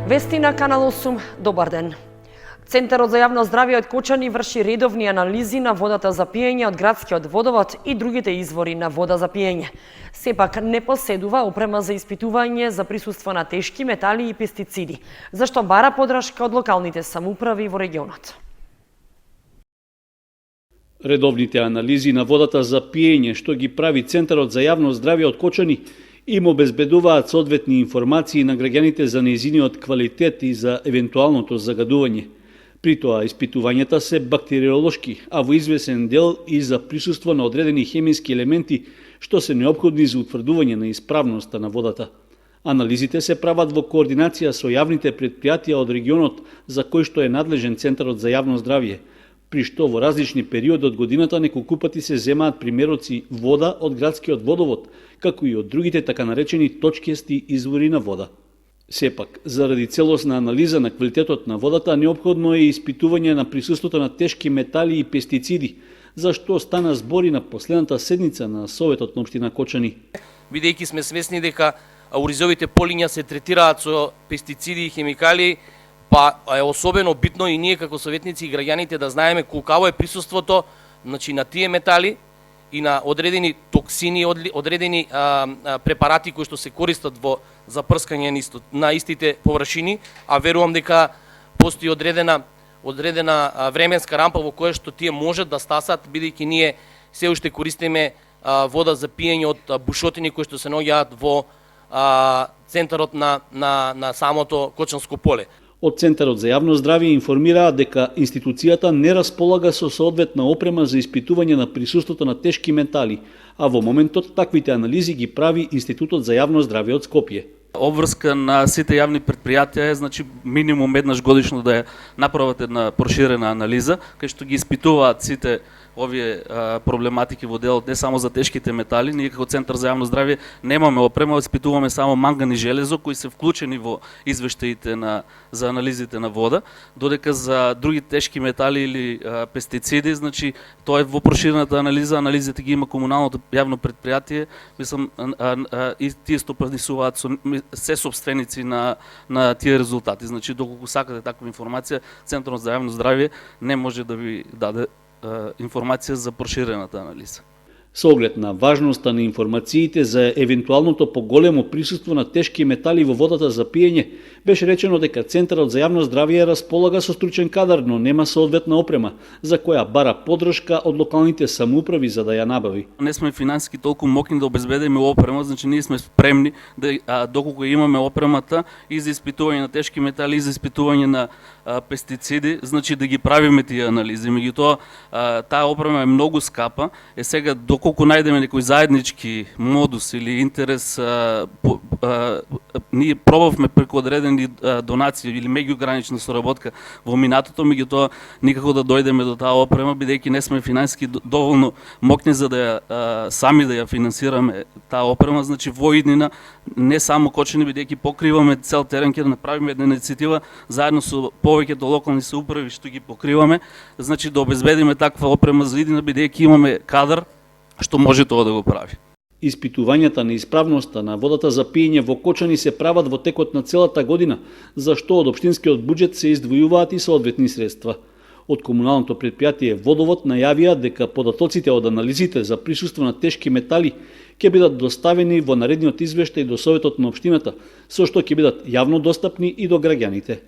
Вести на Канал 8, добар ден. Центарот за јавно здравје од Кочани врши редовни анализи на водата за пиење од градскиот водовод и другите извори на вода за пиење. Сепак не поседува опрема за испитување за присуство на тешки метали и пестициди, зашто бара подршка од локалните самоуправи во регионот. Редовните анализи на водата за пиење што ги прави Центарот за јавно здравје од Кочани им обезбедуваат соодветни информации на граѓаните за нејзиниот квалитет и за евентуалното загадување. При тоа испитувањата се бактериолошки, а во извесен дел и за присуство на одредени хемиски елементи што се неопходни за утврдување на исправноста на водата. Анализите се прават во координација со јавните претпријатија од регионот за кој што е надлежен Центарот за јавно здравје, при што во различни периоди од годината неколку пати се земаат примероци вода од градскиот водовод, како и од другите така наречени точкести извори на вода. Сепак, заради целосна анализа на квалитетот на водата, неопходно е испитување на присуството на тешки метали и пестициди, за што стана збори на последната седница на Советот на општина Кочани. Бидејќи сме свесни дека оризовите полиња се третираат со пестициди и хемикали, па е особено битно и ние како советници и граѓаните да знаеме колкаво е присуството на тие метали и на одредени токсини, одредени препарати кои што се користат во запрскање на истите површини, а верувам дека постои одредена временска рамка во која што тие можат да стасат, бидејќи ние се уште користиме вода за пиење од бушотини кои што се наоѓаат во центарот на самото Кочанско поле. Од Центарот за јавно здравје информираат дека институцијата не располага со соодветна опрема за испитување на присуството на тешки метали, а во моментот таквите анализи ги прави Институтот за јавно здравје од Скопје. Обврска на сите јавни претпријатија е, значи, минимум еднаш годишно да ја направат една проширена анализа, кај што ги испитуваат сите овие проблематики во делот, не само за тешките метали. Ние како Центар за јавно здравје немаме опрема, испитуваме само манган и железо, кои се вклучени во извештаите за анализите на вода, додека за други тешки метали или пестициди, значи, тоа е во проширената анализа, анализите ги има комуналното јавно претпријатие, мислам, и тие стопанисуваат се собственици на тие резултати. Значи, доколку сакате таква информација, Центарот за јавно здравје не може да ви даде информација за проширената анализа. Со оглед на важноста на информациите за евентуалното поголемо присуство на тешки метали во водата за пиење, беше речено дека Центарот за јавно здравје располага со стручен кадар, но нема соодветна опрема, за која бара подршка од локалните самоуправи за да ја набави. Не сме финансиски толку мокни да обезбедиме опрема, значи ние сме спремни да доколку имаме опремата и за испитување на тешки метали и за испитување на пестициди, значи да ги правиме тие анализи. Меѓутоа, таа опрема е многу скапа, сега доколку најдеме некој заеднички модус или интерес, ние пробавме преку одредени донации или меѓугранична соработка во минатото, меѓутоа никако да дојдеме до таа опрема, бидејќи не сме финансиски доволно мокни за да ја сами да ја финансираме таа опрема. Значи во иднина не само Кочани, бидејќи покриваме цел терен, ќе да направиме една иницијатива заедно со повеќето локални самоуправи што ги покриваме, значи да обезбедиме таква опрема за иднина, бидејќи имаме кадар што може тоа да го прави. Испитувањата на исправноста на водата за пиење во Кочани се прават во текот на целата година, за што од општинскиот буџет се издвојуваат и соодветни средства. Од комуналното претпријатие Водовод најавија дека податоците од анализите за присуство на тешки метали ќе бидат доставени во наредниот извештај до Советот на општината, со што ќе бидат јавно достапни и до граѓаните.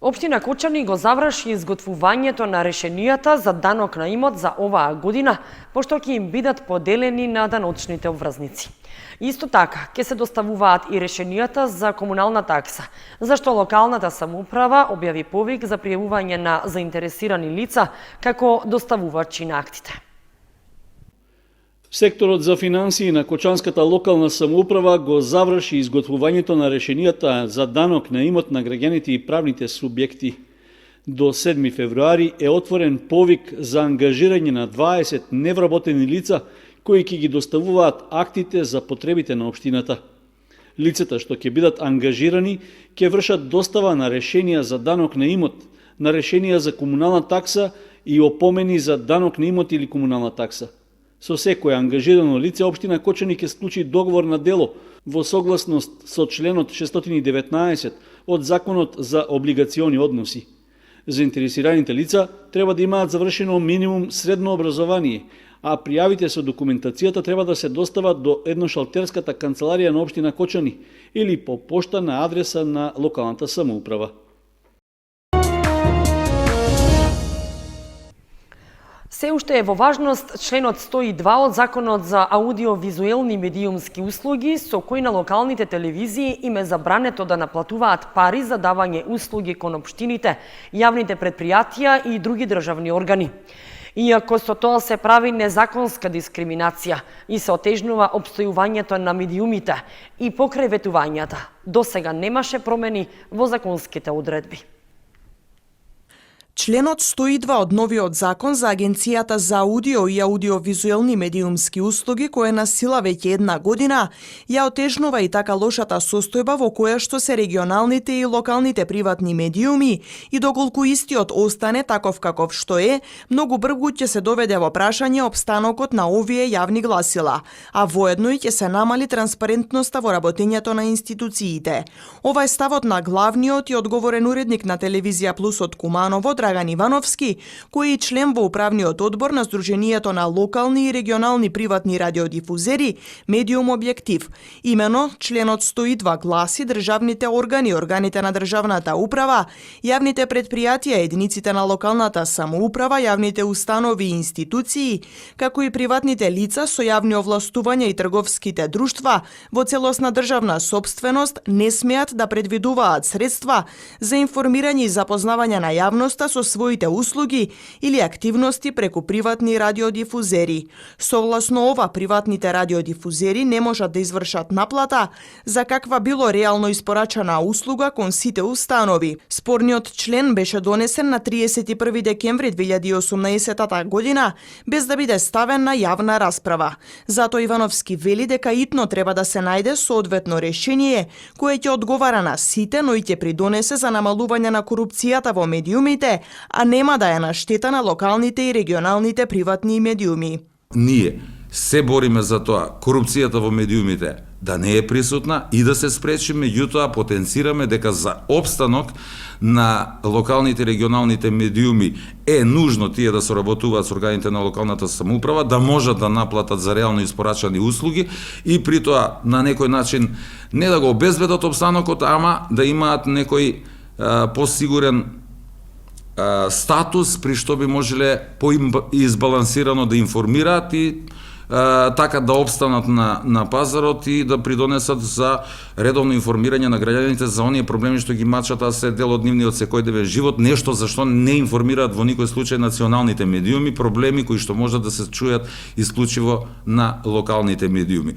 Општина Кочани го заврши изготвувањето на решенијата за данок на имот за оваа година, пошто ќе им бидат поделени на даночните обврзници. Исто така, ќе се доставуваат и решенијата за комунална такса, зашто локалната самоуправа објави повик за пријавување на заинтересирани лица како доставувачи на актите. Секторот за финансии на Кочанската локална самоуправа го заврши изготвувањето на решенијата за данок на имот на граѓаните и правните субјекти. До 7 февруари е отворен повик за ангажирање на 20 невработени лица кои ќе ги доставуваат актите за потребите на општината. Лицата што ќе бидат ангажирани ќе вршат достава на решенија за данок на имот, на решенија за комунална такса и опомени за данок на имот или комунална такса. Со секое ангажирано лице општина Кочани ќе склучи договор на дело во согласност со членот 619 од Законот за облигациони односи. Заинтересираните лица треба да имаат завршено минимум средно образование, а пријавите со документацијата треба да се достават до едношалтерската канцеларија на општина Кочани или по пошта на адреса на локалната самоуправа. Се уште е во важност членот 102 од Законот за аудиовизуелни медиумски услуги, со кој на локалните телевизии им е забрането да наплатуваат пари за давање услуги кон општините, јавните предпријатија и други државни органи. Иако со тоа се прави незаконска дискриминација и се отежнува опстојувањето на медиумите и покрај ветувањата, досега немаше промени во законските одредби. Членот 102 од новиот закон за Агенцијата за аудио и аудиовизуелни медиумски услуги, кој е на сила веќе една година, ја отежнува и така лошата состојба во која што се регионалните и локалните приватни медиуми и доколку истиот остане таков каков што е, многу брзо ќе се доведе во прашање опстанокот на овие јавни гласила, а воедно и ќе се намали транспарентноста во работењето на институциите. Ова е ставот на главниот и одговорен уредник на Телевизија Плюс од Куманово, Драган Ивановски, кој е член во управниот одбор на Сдруженијето на локални и регионални приватни радиодифузери Медиум Објектив. Имено, членот 102 гласи државните органи, органите на државната управа, јавните предпријатија, единиците на локалната самоуправа, јавните установи и институции, како и приватните лица со јавни овластувања и трговските друштва во целосна државна сопственост не смеат да предвидуваат средства за информирање и запознавање на јавноста со своите услуги или активности преку приватни радиодифузери. Согласно ова, приватните радиодифузери не можат да извршат наплата за каква било реално испорачана услуга кон сите установи. Спорниот член беше донесен на 31 декември 2018 година без да биде ставен на јавна расправа. Зато Ивановски вели дека итно треба да се најде соодветно решение кое ќе одговара на сите, но и ќе придонесе за намалување на корупцијата во медиумите, а нема да е на штета на локалните и регионалните приватни медиуми. Ние се бориме за тоа корупцијата во медиумите да не е присутна и да се спречи, меѓутоа потенцираме дека за опстанок на локалните и регионалните медиуми е нужно тие да соработуваат со органите на локалната самоуправа, да можат да наплатат за реално испорачани услуги и при тоа на некој начин не да го обезбедат опстанокот, ама да имаат некој посигурен статус при што би можеле поизбалансирано да информираат и така да обстанат на пазарот и да придонесат за редовно информирање на граѓаните за оние проблеми што ги мачат, а се дел од нивниот секојдневен живот, нешто за што не информираат во никој случај националните медиуми, проблеми кои што можат да се чујат исклучиво на локалните медиуми.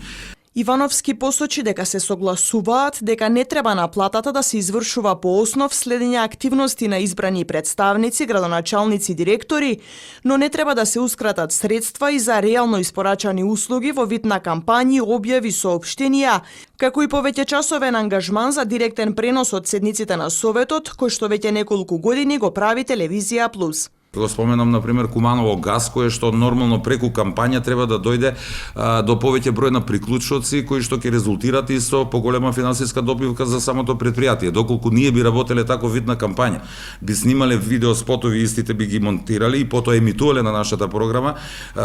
Ивановски посочи дека се согласуваат дека не треба наплатата да се извршува по основ следење активности на избрани представници, градоначалници, директори, но не треба да сеускратат средства и за реално испорачани услуги во вид на кампањи, објави, соопштенија, како и повеќе часовен ангажман за директен пренос од седниците на Советот, кој што веќе неколку години го прави Телевизија Плюс. Го споменам, например, Куманово газ, кое што нормално преку кампања треба да дојде до повеќе број на приклучоци, кои што ќе резултират и со поголема финансиска добивка за самото предпријатие. Доколку ние би работеле таков вид на кампања, би снимале видео спотови, истите би ги монтирали и потоа емитувале на нашата програма,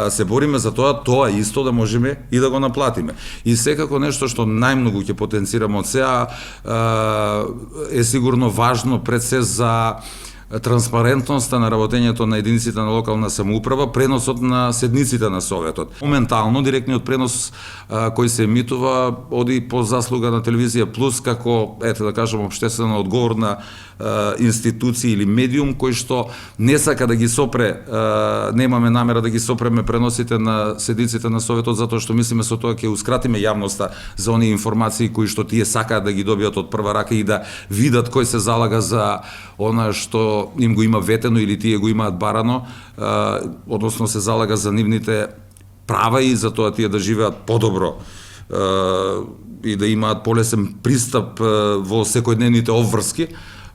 се бориме за тоа исто да можеме и да го наплатиме. И секако нешто што најмногу ќе потенцираме од сега е сигурно важно пред се за транспарентноста на работењето на единиците на локална самоуправа, преносот на седниците на Советот. Моментално директниот пренос кој се емитува оди по заслуга на Телевизија Плюс како, да кажем, општествено одговорна институција или медиум кој што не сака да ги сопре, немаме намера да ги сопреме преносите на седниците на Советот, затоа што мислиме со тоа ќе ускратиме јавноста за оние информации кои што тие сакаат да ги добијат од прва рака и да видат кој се залага за она што им го има ветено или тие го имаат барано, односно се залага за нивните права и за тоа тие да живеат подобро и да имаат полесен пристап во секојдневните обврски.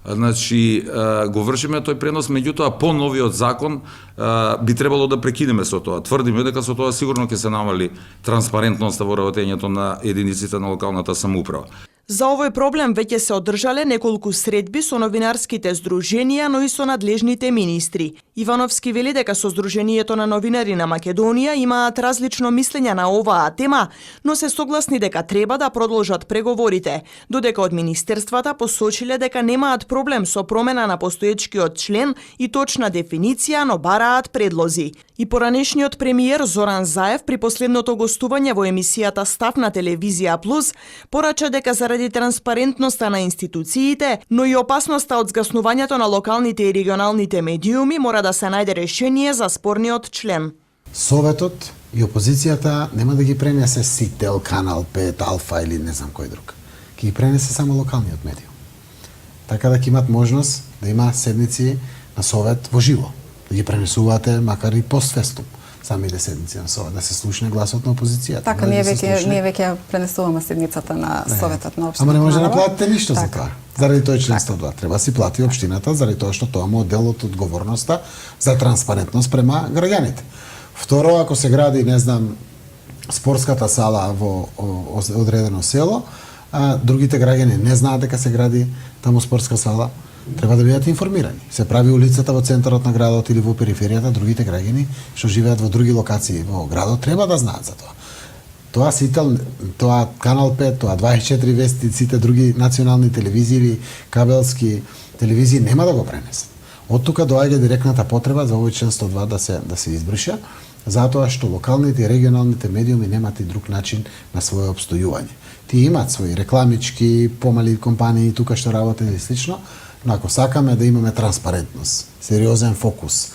Значи, го вршиме тој пренос, меѓутоа по новиот закон би требало да прекинеме со тоа. Тврдиме дека со тоа сигурно ќе се намали транспарентноста во работењето на единиците на локалната самоуправа. За овој проблем веќе се одржале неколку средби со новинарските здруженија, но и со надлежните министри. Ивановски вели дека со Сдруженијето на новинари на Македонија имаат различно мислење на оваа тема, но се согласни дека треба да продолжат преговорите, додека од министерствата посочиле дека немаат проблем со промена на постоечкиот член и точна дефиниција, но бараат предлози. И поранешниот премиер Зоран Заев при последното гостување во емисијата Став на телевизија Плюс порача дека заради транспарентноста на институциите, но и опасноста од згаснувањето на локалните и регионалните медиуми мора да се најде решение за спорниот член. Советот и опозицијата нема да ги пренесе Сител, Канал 5, Алфа или не знам кој друг. Ќе ги пренесе само локалниот медиум. Така да ќе имат можност да има седници на Совет во живо. Да ги пренесувате макар и постфестум самите седници на Совет, да се слушне гласот на опозицијата. Така, ние веќе пренесуваме седницата на Советот на општината. Ама не може да платите ништо за тоа. Заради тој член 102 треба да си плати општината, заради тоа што тоа му дел од одговорноста за транспарентност према граѓаните. Второ, ако се гради, не знам, спортската сала во одредено село, а другите граѓани не знаат дека се гради таму спортска сала, треба да бидат информирани. Се прави улицата во центарот на градот или во периферијата, другите граѓани што живеат во други локации во градот треба да знаат за тоа. Тоа Сител, тоа Канал 5, тоа 24 вести, сите други национални телевизии или кабелски телевизии нема да го пренесат. Од тука доаѓа директната потреба за овој член 102 да се избрише, затоа што локалните и регионалните медиуми немаат и друг начин на свое обстојување. Тие имаат своји рекламички, помали компании тука што работат и слично, но ако сакаме да имаме транспарентност, сериозен фокус,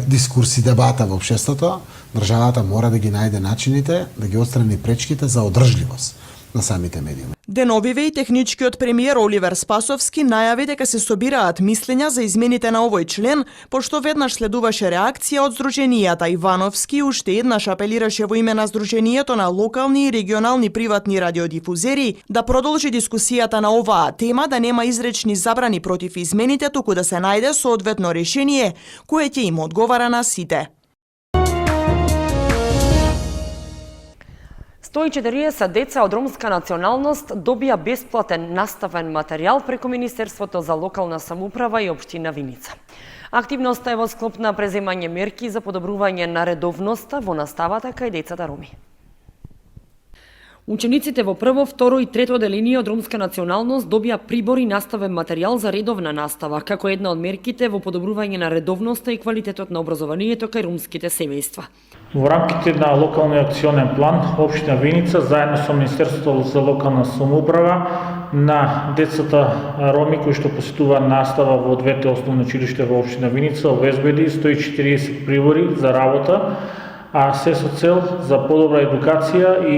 дискурс и дебата во општеството, државата мора да ги најде начините да ги отстрани пречките за одржливост на самите медиуми. Деновиве и техничкиот премиер Оливер Спасовски најави дека се собираат мислења за измените на овој член, пошто веднаш следуваше реакција од Сдруженијата. Ивановски уште еднаш апелираше во име на Сдруженијето на локални и регионални приватни радиодифузери да продолжи дискусијата на оваа тема, да нема изречни забрани против измените, туку да се најде соодветно решение кое ќе им одговара на сите. 140 деца од ромска националност добија бесплатен наставен материјал преку Министерството за локална самоуправа и општина Виница. Активноста е во склоп на преземање мерки за подобрување на редовноста во наставата кај децата роми. Учениците во прво, второ и трето одделение од ромска националност добија прибор и наставен материјал за редовна настава, како една од мерките во подобрување на редовноста и квалитетот на образованието кај ромските семејства. Во рамките на локалниот акционен план, општина Виница заедно со Министерството за локална самоуправа на децата роми кои што посетуваат настава во двете основни училишта во општина Виница обезбеди 140 прибори за работа, а се со цел за подобра едукација и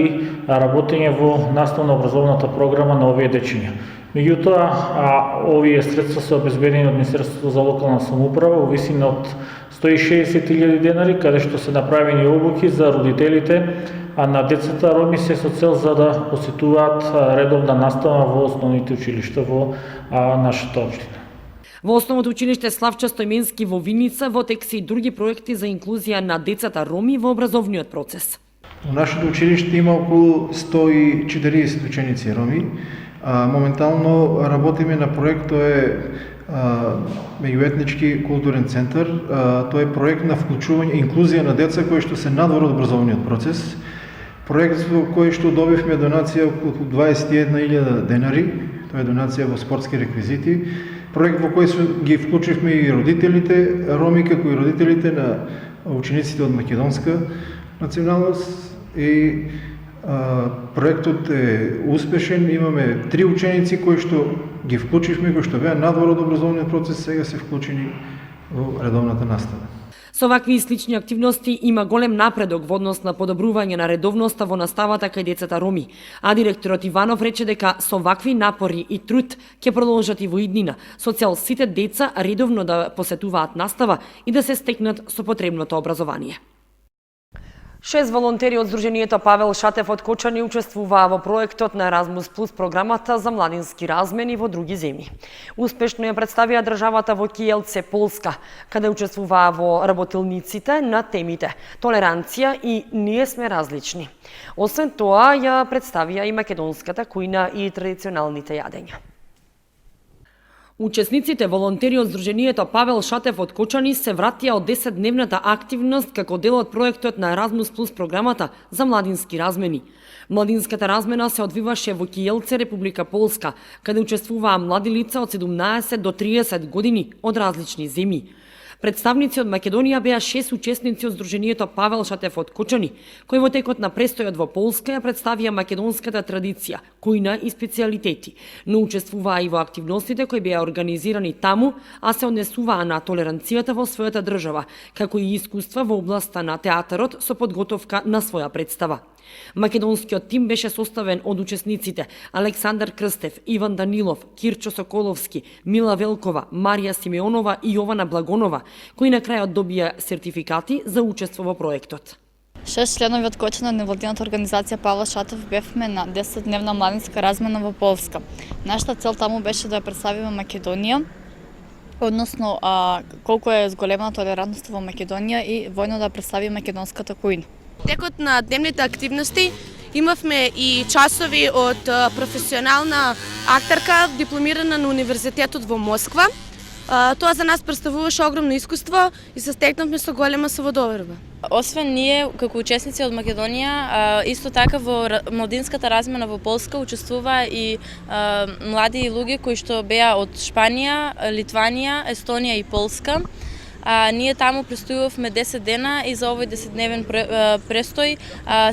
работење во наставно-образовната програма на овие дечиња. Меѓутоа, овие средства се обезбедени од Министерството за локална самоуправа во висина од 160.000 денари, каде што се направени обуки за родителите на децата роми се со цел за да посетуваат редовна настава во основните училишта во нашата општина. Во основното училиште Славчо Стојменски во Виница во тек се и други проекти за инклузија на децата роми во образовниот процес. Во нашето училиште има околу 140 ученици роми. Моментално работиме на проект, тоа е меѓуетнички културен центар. Тоа е проект на вклучување инклузија на деца кои што се надвор од образовниот процес. Проект во кој што добивме донација околу 21.000 денари, тоа е донација во спортски реквизити. Проект во кој ги вклучивме и родителите роми, како и родителите на учениците од македонска националност. И проектот е успешен. Имаме 3 ученици кои што ги вклучивме, кои што беа надвор од образовниот процес, сега се вклучени во редовната настава. Со вакви и слични активности има голем напредок во однос на подобрување на редовноста во наставата кај децата роми, а директорот Иванов рече дека со вакви напори и труд ќе продолжат и во иднина, со цел сите деца редовно да посетуваат настава и да се стекнат со потребното образование. 6 волонтери од Сдруженијето Павел Шатев од Кочани учествуваа во проектот на Еразмус Плюс програмата за младински размени во други земји. Успешно ја представија државата во Киелце, Полска, каде учествуваа во работилниците на темите толеранција и ние сме различни. Освен тоа, ја представија и македонската кујна и традиционалните јадења. Учесниците волонтери од Сдруженијето Павел Шатев од Кочани се вратија од 10-дневната активност како дел од проектот на Еразмус Плюс програмата за младински размени. Младинската размена се одвиваше во Киелце, Република Полска, каде учествуваа млади лица од 17 до 30 години од различни земји. Представници од Македонија беа 6 учесници од Сдруженијето Павел Шатев од Кочани, кои во текот на престојот во Полска ја представија македонската традиција, кујна и специјалитети, но учествуваа и во активностите кои беа организирани таму, а се однесуваа на толеранцијата во својата држава, како и искуства во областа на театарот со подготовка на своја представа. Македонскиот тим беше составен од учесниците Александар Крстев, Иван Данилов, Кирчо Соколовски, Мила Велкова, Марија Симеонова и Јована Благонова, кои на крајот добија сертификати за учество во проектот. 6 членови од Кочани од невладината организација Павел Шатев бевме на 10-дневна младинска размена во Полска. Нашата цел таму беше да ја представиме Македонија, односно колку е зголемена толерантноста во Македонија и војно да представи македонската кујна. Текот на дневните активности имавме и часови од професионална актерка, дипломирана на Универзитетот во Москва. Тоа за нас представуваше огромно искуство и се стекнавме со голема самодоверба. Освен ние, како учесници од Македонија, исто така во младинската размена во Полска учествува и млади луѓе кои што беа од Шпанија, Литванија, Естонија и Полска. Ние таму престојувавме 10 дена и за овој 10-дневен престој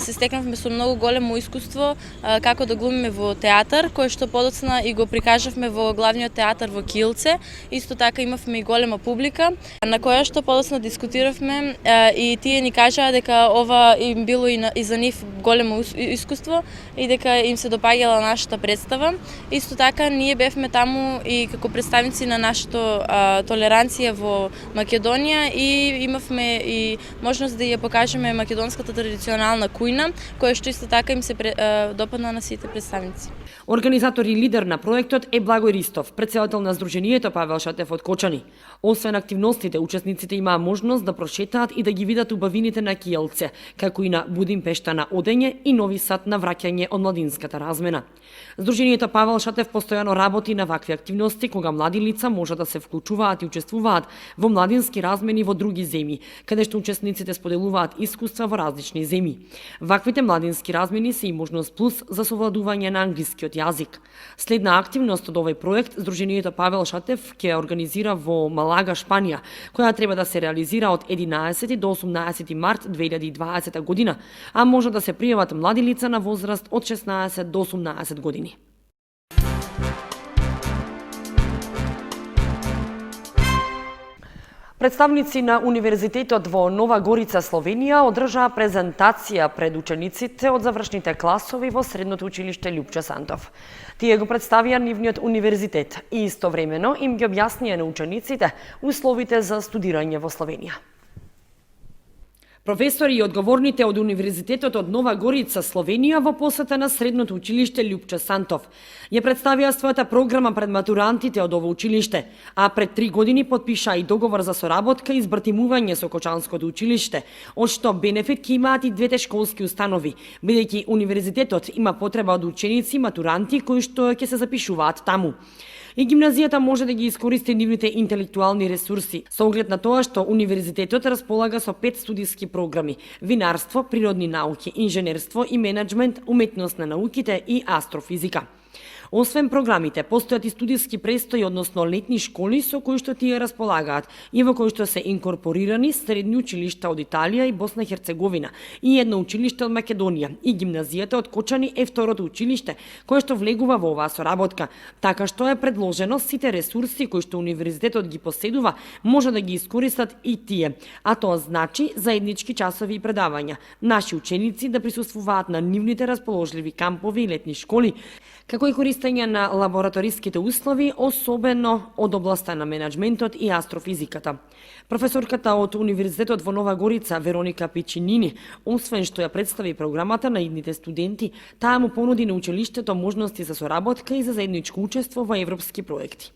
се стекнавме со многу големо искуство како да глумиме во театар, кој што подоцна и го прикажавме во главниот театар во Киелце. Исто така имавме и голема публика на која што подоцна дискутиравме и тие ни кажаа дека ова им било и за нив големо искуство и дека им се допаѓала нашата представа. Исто така ние бевме таму и како представници на нашата толеранција во Македонија и имавме и можност да ја покажеме македонската традиционална кујна, која што исто така им се допадна на сите представници. Организатор и лидер на проектот е Благој Ристов, председател на Сдруженијето Павел Шатев од Кочани. Освен активностите, учесниците имаа можност да прошетаат и да ги видат убавините на Киелце, како и на Будимпешта на одење и Нови Сад на враќање од младинската размена. Сдруженијето Павел Шатев постојано работи на вакви активности кога млади лица може да се вклучуваат и учествуваат во младински размени во други земји, каде што учесниците споделуваат искуства во различни земји. Ваквите младински размени се и можност плюс за совладување на англискиот јазик. Следна активност од овој проект Сдруженијето Павел Шатев ќе ја организира во Малага, Шпанија, која треба да се реализира од 11 до 18 март 2020 година, а може да се пријават млади лица на возраст од 16 до 18 години. Представници на Универзитетот во Нова Горица, Словенија, одржаа презентација пред учениците од завршните класови во Средното училиште Љупче Сантов. Тие го представија нивниот универзитет и истовремено им ги објаснија на учениците условите за студирање во Словенија. Професори и одговорните од Универзитетот од Нова Горица, Словенија, во посета на Средното училиште Љупче Сантов ја представија својата програма пред матурантите од ово училиште, а пред 3 години потпиша и договор за соработка и збртимување со Кочанското училиште, од што бенефит ќе имаат и двете школски установи, бидејќи Универзитетот има потреба од ученици и матуранти кои што ќе се запишуваат таму. И гимназијата може да ги искористи нивните интелектуални ресурси, со оглед на тоа што Универзитетот располага со 5 студиски програми: винарство, природни науки, инженерство и менеджмент, уметност на науките и астрофизика. Освен програмите, постојат и студиски престои, односно летни школи со кои што тие располагаат и во кои што се инкорпорирани средни училишта од Италија и Босна и Херцеговина и едно училиште од Македонија, и гимназијата од Кочани е второто училиште кое што влегува во оваа соработка, така што е предложено сите ресурси кои што Универзитетот ги поседува може да ги искористат и тие, а тоа значи заеднички часови и предавања, наши ученици да присуствуваат на нивните расположливи кампови и летни школи, како и користење на лабораториските услови, особено од областа на менеджментот и астрофизиката. Професорката од Универзитетот во Нова Горица, Вероника Пичинини, освен што ја представи програмата на идните студенти, таа му понуди на училиштето можности за соработка и за заедничко учество во европски проекти.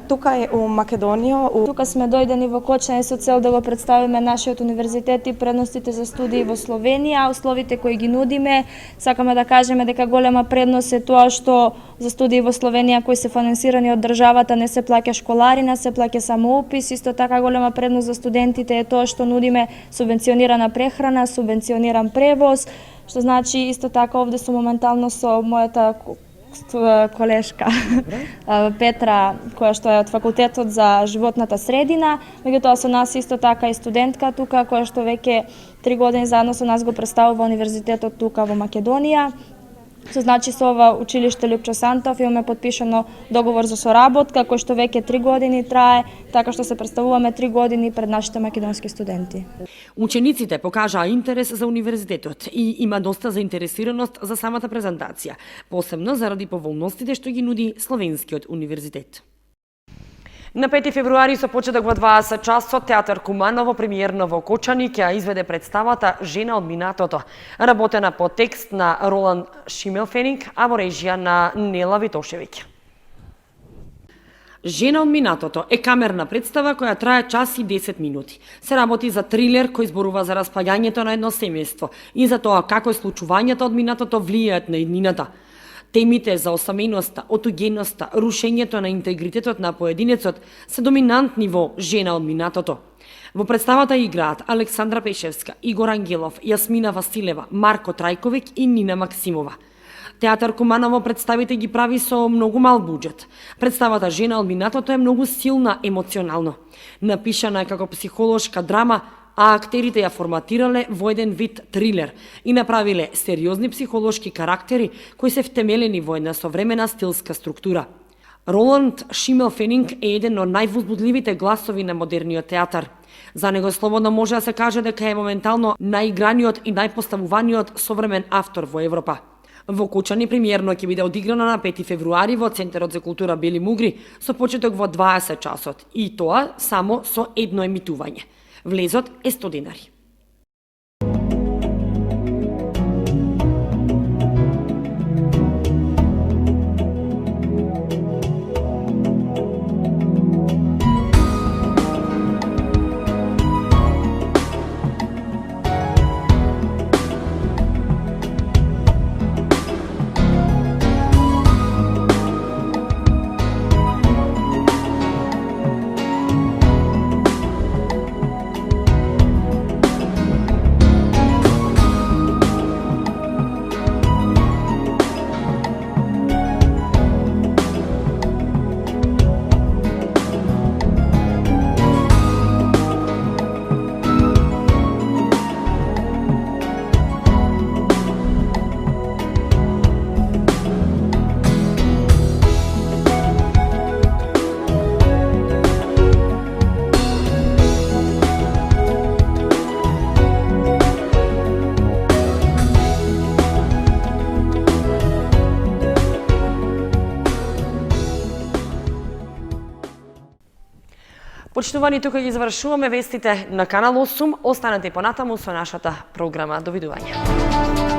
Тука е у Македонија. Тука сме дојдени во Кочани со цел да го представиме нашиот универзитет и предностите за студии во Словенија, условите кои ги нудиме. Сакаме да кажеме дека голема предност е тоа што за студии во Словенија кои се финансирани од државата не се плаќа школарина, се плаќа само упис. Исто така голема предност за студентите е тоа што нудиме субвенционирана прехрана, субвенциониран превоз, што значи исто така овде сум моментално со мојата колешка Петра, која што е од факултетот за животната средина, меѓутоа со нас исто така и студентка тука, која што веќе 3 години заедно со нас го представува универзитетот тука во Македонија. Со значи со ова училиште Лјупчо Сантов имаме подпишано договор за соработка, кој што веќе 3 години трае, така што се представуваме 3 години пред нашите македонски студенти. Учениците покажаа интерес за универзитетот и има доста заинтересираност за самата презентација, посебно заради поволностите што ги нуди Словенскиот универзитет. На 5 февруари со почеток во 20 часот Театар Куманово премиерно во Кочани ќе изведе представата Жена од минатото, работена по текст на Роланд Шимелфенинг, а во режија на Нела Витошевиќ. Жена од минатото е камерна представа која трае час и 10 минути. Се работи за трилер кој зборува за распаѓањето на едно семејство и за тоа како случувањата од минатото влијаат на иднината. Темите за осамеността, отуѓеноста, рушењето на интегритетот на поединецот се доминантни во Жена од минатото. Во представата играат Александра Пешевска, Игор Ангелов, Јасмина Василева, Марко Трајковиќ и Нина Максимова. Театар Куманово представите ги прави со многу мал буџет. Представата Жена од минатото е многу силна емоционално. Напишана е како психолошка драма, а актерите ја форматирале во еден вид трилер и направиле сериозни психолошки карактери кои се втемелени во една современа стилска структура. Роланд Шимелфенинг е еден од највозбудливите гласови на модерниот театар. За него слободно може да се каже дека е моментално најиграниот и најпоставуваниот современ автор во Европа. Во Кочани премиерно ќе биде одиграна на 5 февруари во Центарот за култура Бели Мугри со почеток во 20 часот и тоа само со едно емитување. Влезот е 100 денари. Почитувани, тука ги завршуваме вестите на Канал 8. Останете понатаму со нашата програма. Довидување.